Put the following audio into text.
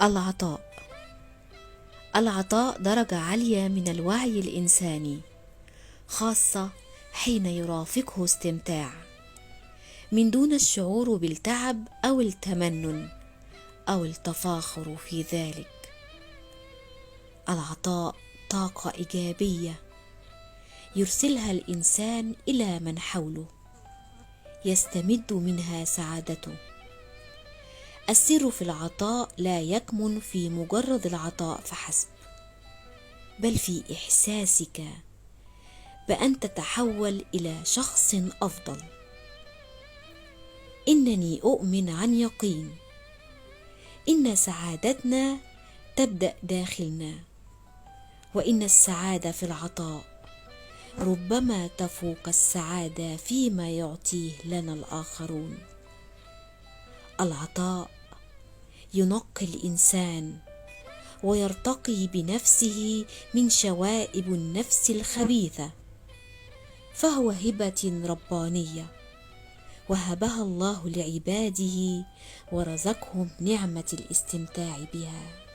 العطاء. العطاء درجة عالية من الوعي الإنساني، خاصة حين يرافقه استمتاع، من دون الشعور بالتعب أو التمنن أو التفاخر في ذلك. العطاء طاقة إيجابية يرسلها الإنسان إلى من حوله، يستمد منها سعادته. السر في العطاء لا يكمن في مجرد العطاء فحسب، بل في إحساسك بأن تتحول إلى شخص أفضل. إنني أؤمن عن يقين إن سعادتنا تبدأ داخلنا، وإن السعادة في العطاء ربما تفوق السعادة فيما يعطيه لنا الآخرون. العطاء ينقي الإنسان ويرتقي بنفسه من شوائب النفس الخبيثة، فهو هبة ربانية وهبها الله لعباده ورزقهم نعمة الاستمتاع بها.